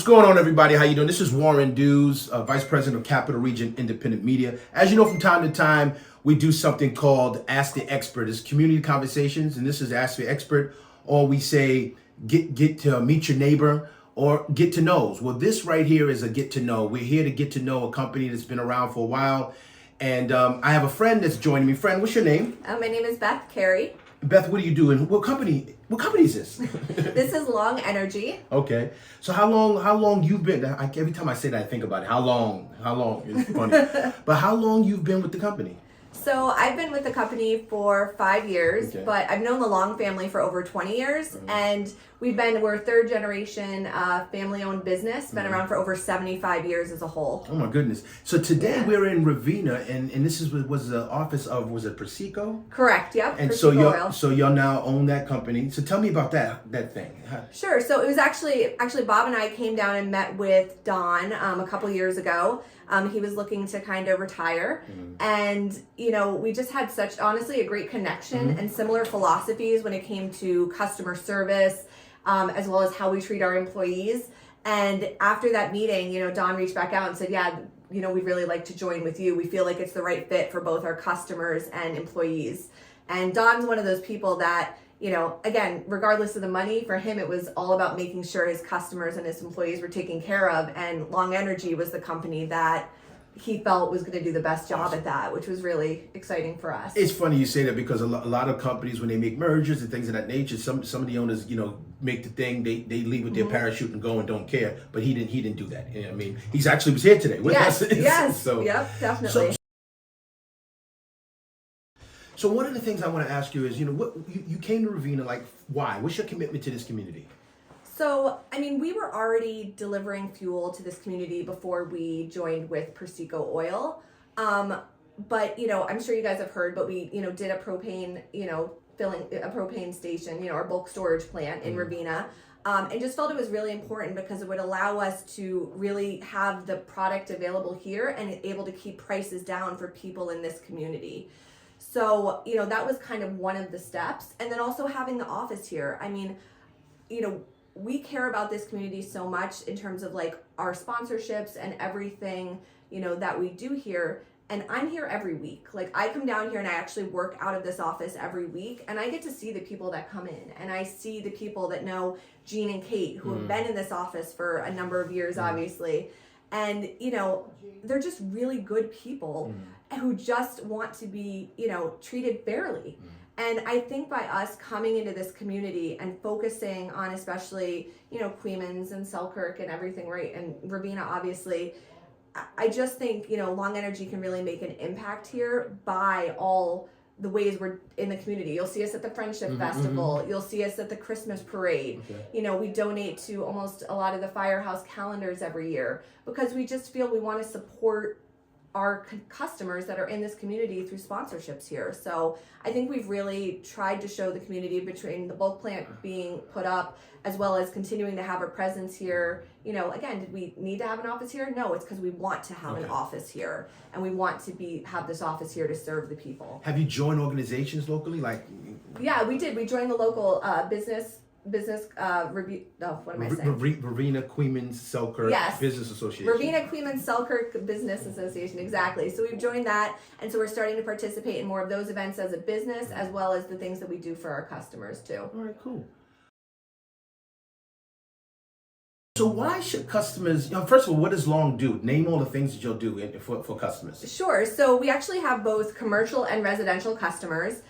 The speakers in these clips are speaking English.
going on, everybody? How you doing? This is Warren Dews, Vice President of Capital Region Independent Media. As you know, from time to time, we do something called Ask the Expert. It's community conversations, and this is Ask the Expert, or we say get to meet your neighbor or get to knows. Well, this right here is a get to know. We're here to get to know a company that's been around for a while, and I have a friend that's joining me. Friend, what's your name? My name is Beth Carey. Beth, what do you do, and what company is this? This is Long Energy. Okay. So how long you've been, every time I say that I think about it, how long, it's funny. But how long you've been with the company? So I've been with the company for 5 years, Okay. but I've known the Long family for over 20 years, and we're a third generation family owned business, been around for over 75 years as a whole. Oh my goodness. So today Yeah. we're in Ravina, and this was the office of, was it Persico? Correct, yep. And Persico so Oil. y'all now own that company. So tell me about that thing. Sure. So it was actually Bob and I came down and met with Don a couple years ago. He was looking to kind of retire, and we just had such honestly a great connection and similar philosophies when it came to customer service, as well as how we treat our employees. And after that meeting, Don reached back out and said, "Yeah, we'd really like to join with you. We feel like it's the right fit for both our customers and employees." And Don's one of those people that, again, regardless of the money, for him, it was all about making sure his customers and his employees were taken care of. And Long Energy was the company that he felt was going to do the best job at that, which was really exciting for us. It's funny you say that because a lot of companies, when they make mergers and things of that nature, some of the owners, make the thing, they leave with their parachute and go and don't care. But he didn't do that. I mean, he's actually was here today with Yes, us. yes, So, yep, definitely. So one of the things I want to ask you is, what you came to Ravina, like, why? What's your commitment to this community? So, we were already delivering fuel to this community before we joined with Persico Oil. But, I'm sure you guys have heard, but we, did a propane, filling a propane station, our bulk storage plant in Ravina. And just felt it was really important because it would allow us to really have the product available here and able to keep prices down for people in this community. So, that was kind of one of the steps. And then also having the office here. We care about this community so much in terms of like our sponsorships and everything, that we do here. And I'm here every week. Like I come down here and I actually work out of this office every week, and I get to see the people that come in, and I see the people that know Gene and Kate, who have been in this office for a number of years, obviously. And, they're just really good people who just want to be, treated fairly. And I think by us coming into this community and focusing on especially, Queemans and Selkirk and everything, right, and Ravina, obviously, I just think, Long Energy can really make an impact here by all the ways we're in the community. You'll see us at the Friendship Festival. You'll see us at the Christmas parade. Okay. We donate to almost a lot of the Firehouse calendars every year because we just feel we want to support our customers that are in this community through sponsorships here. So I think we've really tried to show the community between the bulk plant being put up as well as continuing to have a presence here. Again, did we need to have an office here? No, it's because we want to have an office here, and we want to have this office here to serve the people. Have you joined organizations locally? Yeah, we did. We joined the local business review. Oh, what am I saying? Ravina Queemans Selkirk Yes. Business Association. Ravina Queemans Selkirk Business Association, exactly. So we've joined that, and so we're starting to participate in more of those events as a business, as well as the things that we do for our customers too. All right, cool. So why should customers, first of all, what does Long do? Name all the things that you'll do for customers. Sure. So we actually have both commercial and residential customers.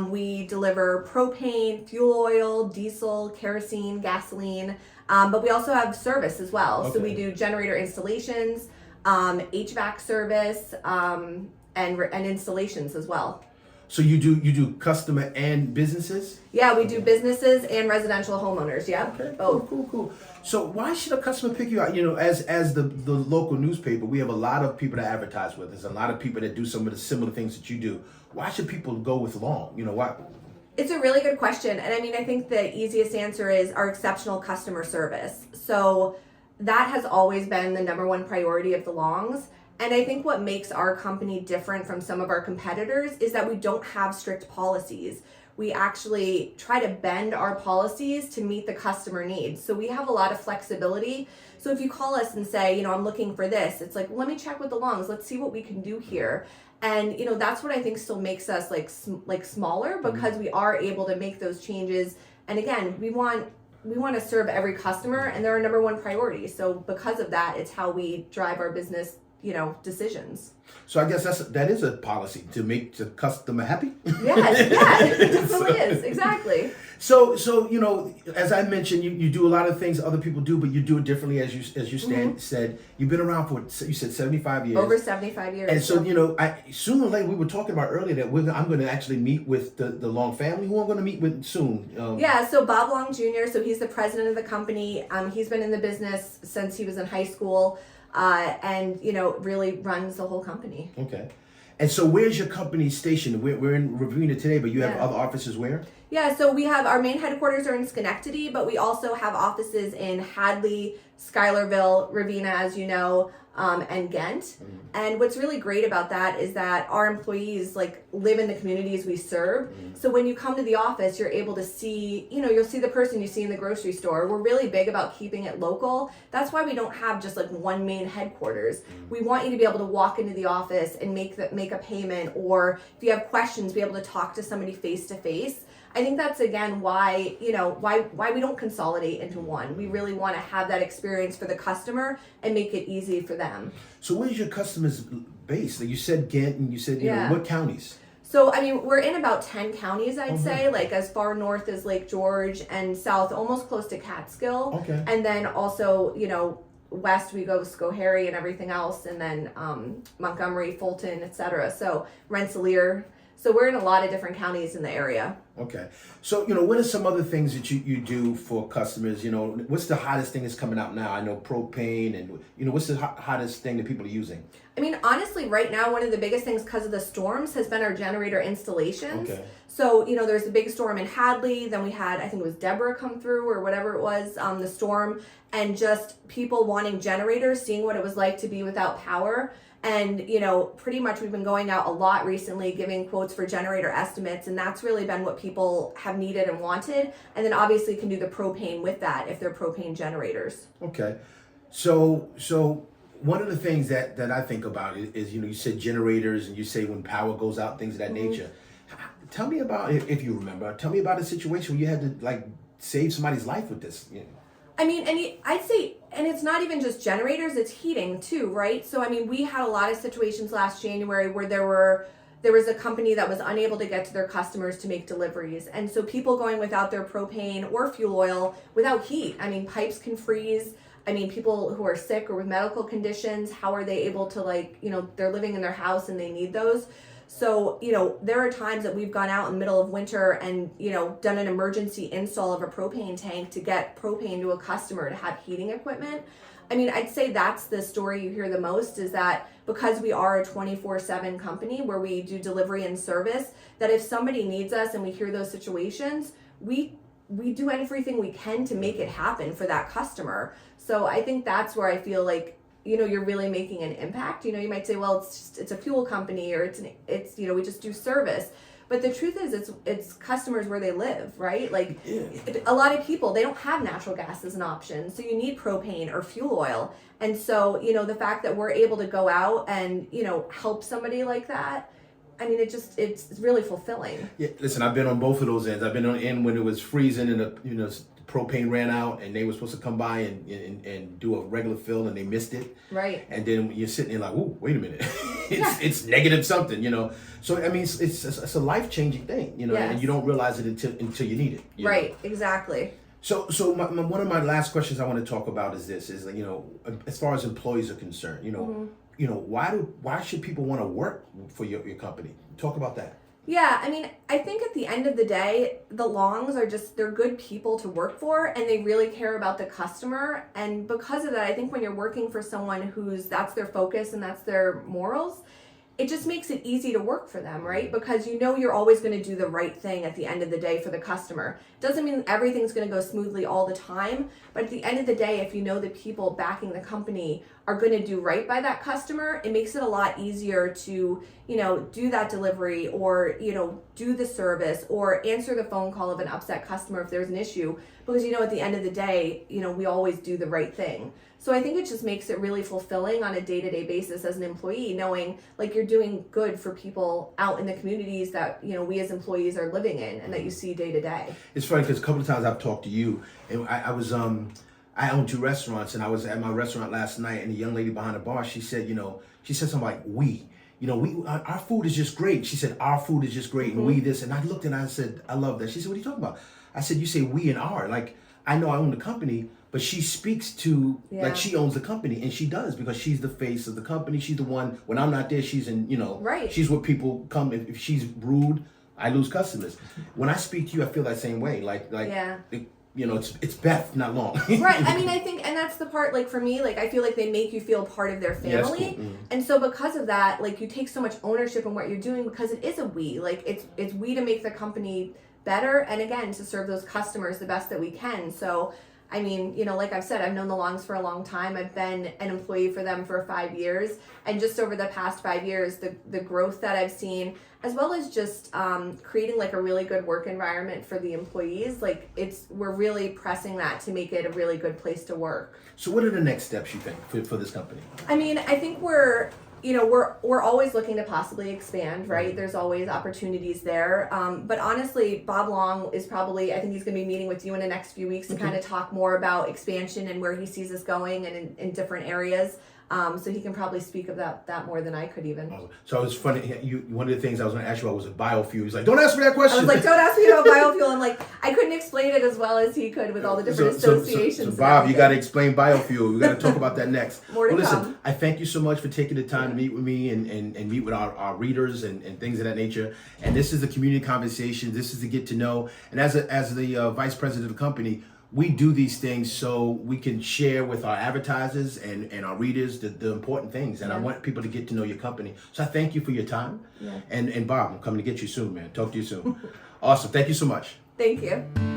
We deliver propane, fuel oil, diesel, kerosene, gasoline, but we also have service as well. Okay. So we do generator installations, HVAC service, and installations as well. So you do customer and businesses? Yeah, we do businesses and residential homeowners. Yeah, Okay, both. cool. So why should a customer pick you out? As the local newspaper, we have a lot of people to advertise with. There's a lot of people that do some of the similar things that you do. Why should people go with Long? Why? It's a really good question. And I think the easiest answer is our exceptional customer service. So that has always been the number one priority of the Longs. And I think what makes our company different from some of our competitors is that we don't have strict policies. we actually try to bend our policies to meet the customer needs. So we have a lot of flexibility. So if you call us and say, I'm looking for this, it's like, let me check with the Longs. Let's see what we can do here. And that's what I think still makes us like smaller, because we are able to make those changes. And again, we want to serve every customer, and they're our number one priority. So because of that, it's how we drive our business, decisions. So I guess that is a policy to make the customer happy. Yes, yeah, it definitely is. Exactly. So as I mentioned, you do a lot of things other people do, but you do it differently, as you said. You've been around for, you said, 75 years. Over 75 years. And so sooner or later, we were talking about earlier that I'm going to actually meet with the Long family, who I'm going to meet with soon. So Bob Long Jr., so he's the president of the company. He's been in the business since he was in high school, and really runs the whole company. Okay. And so where's your company stationed? We're in Ravenna today, but you have other offices where? Yeah, so we have our main headquarters are in Schenectady, but we also have offices in Hadley, Schuylerville, Ravenna, as you know, and Ghent. Mm-hmm. And what's really great about that is that our employees live in the communities we serve. Mm-hmm. So when you come to the office, you're able to see, you'll see the person you see in the grocery store. We're really big about keeping it local. That's why we don't have just one main headquarters. Mm-hmm. We want you to be able to walk into the office and make a payment, or if you have questions, be able to talk to somebody face to face. I think that's again why why we don't consolidate into one. We really want to have that experience for the customer and make it easy for them. So where's your customers based? You said Ghent, and you said what counties? So we're in about 10 counties, I'd say, as far north as Lake George, and south almost close to Catskill. Okay. And then also west we go Schoharie and everything else, and then Montgomery, Fulton, etc. So Rensselaer. So we're in a lot of different counties in the area. Okay. So, what are some other things that you do for customers? What's the hottest thing that's coming out now? I know propane, and, what's the hottest thing that people are using? Honestly, right now, one of the biggest things because of the storms has been our generator installations. Okay. So, there's a big storm in Hadley. Then we had, I think it was Deborah come through or whatever it was, the storm, and just people wanting generators, seeing what it was like to be without power. And, pretty much we've been going out a lot recently giving quotes for generator estimates, and that's really been what people have needed and wanted. And then obviously can do the propane with that if they're propane generators. Okay. So one of the things that I think about is, you said generators, and you say when power goes out, things of that nature. Tell me about, if you remember, a situation where you had to save somebody's life with this. I'd say, and it's not even just generators, it's heating too, right? So, we had a lot of situations last January where there was a company that was unable to get to their customers to make deliveries. And so people going without their propane or fuel oil without heat. Pipes can freeze. People who are sick or with medical conditions, how are they able to they're living in their house and they need those. So, there are times that we've gone out in the middle of winter and, done an emergency install of a propane tank to get propane to a customer to have heating equipment. I'd say that's the story you hear the most, is that because we are a 24/7 company where we do delivery and service, that if somebody needs us and we hear those situations, we do everything we can to make it happen for that customer. So I think that's where I feel you're really making an impact. You might say, well, it's a fuel company, or it's we just do service. But the truth is, it's customers where they live, right? A lot of people, they don't have natural gas as an option, so you need propane or fuel oil. And so, the fact that we're able to go out and help somebody like that, it's really fulfilling. Yeah, listen, I've been on both of those ends. I've been on the end when it was freezing and propane ran out, and they were supposed to come by and do a regular fill, and they missed it. Right. And then you're sitting there ooh, wait a minute, it's negative something, So it's a life-changing thing, Yes. and you don't realize it until you need it. Right. Exactly. So one of my last questions I want to talk about is this: as far as employees are concerned, why should people want to work for your company? Talk about that. Yeah, I think at the end of the day, the Longs are they're good people to work for, and they really care about the customer. And because of that, I think when you're working for someone that's their focus and that's their morals, it just makes it easy to work for them, right? Because you're always going to do the right thing at the end of the day for the customer. Doesn't mean everything's going to go smoothly all the time, but at the end of the day, if the people backing the company are going to do right by that customer, it makes it a lot easier to, you know, do that delivery or, you know, do the service or answer the phone call of an upset customer if there's an issue, because, you know, at the end of the day, you know, we always do the right thing. So I think it just makes it really fulfilling on a day-to-day basis as an employee, knowing like you're doing good for people out in the communities that, you know, we as employees are living in and that you see day to day. It's funny because a couple of times I've talked to you, and I own 2 restaurants, and I was at my restaurant last night, and the young lady behind the bar, she said something like, we. You know, our food is just great. She said, our food is just great, and we this. And I looked and I said, I love that. She said, what are you talking about? I said, you say we and our. Like, I know I own the company, but she speaks to, like, she owns the company, and she does, because she's the face of the company. She's the one, when I'm not there, she's in, you know, right. She's what people come, if she's rude, I lose customers. When I speak to you, I feel that same way. You know, it's Beth, not Long. Right. I mean, I think, and that's the part, like, for me, like, I feel like they make you feel part of their family. Yeah, cool. And so because of that, like, you take so much ownership in what you're doing, because it is a we. Like, it's we to make the company better, and again, to serve those customers the best that we can. So, I mean, you know, like I've said, I've known the Longs for a long time. I've been an employee for them for 5 years. And just over the past 5 years, the growth that I've seen, as well as just creating like a really good work environment for the employees, like we're really pressing that to make it a really good place to work. So what are the next steps, you think, for this company? I mean, I think we're always looking to possibly expand, right? There's always opportunities there. But honestly, Bob Long is probably, I think he's going to be meeting with you in the next few weeks to kind of talk more about expansion and where he sees us going and in different areas. So he can probably speak about that more than I could even. Awesome. So it's funny, one of the things I was going to ask you about was a biofuel. He's like, don't ask me that question. I was like, don't ask me about biofuel. I'm like, I couldn't explain it as well as he could with all the different associations. So Bob, you got to explain biofuel. We got to talk about that next. More to listen, come. I thank you so much for taking the time to meet with me and meet with our readers and things of that nature. And this is a community conversation. This is to get to know. And as the vice president of the company, we do these things so we can share with our advertisers and our readers the important things. And I want people to get to know your company. So I thank you for your time. Yeah. And Bob, I'm coming to get you soon, man. Talk to you soon. Awesome. Thank you so much. Thank you.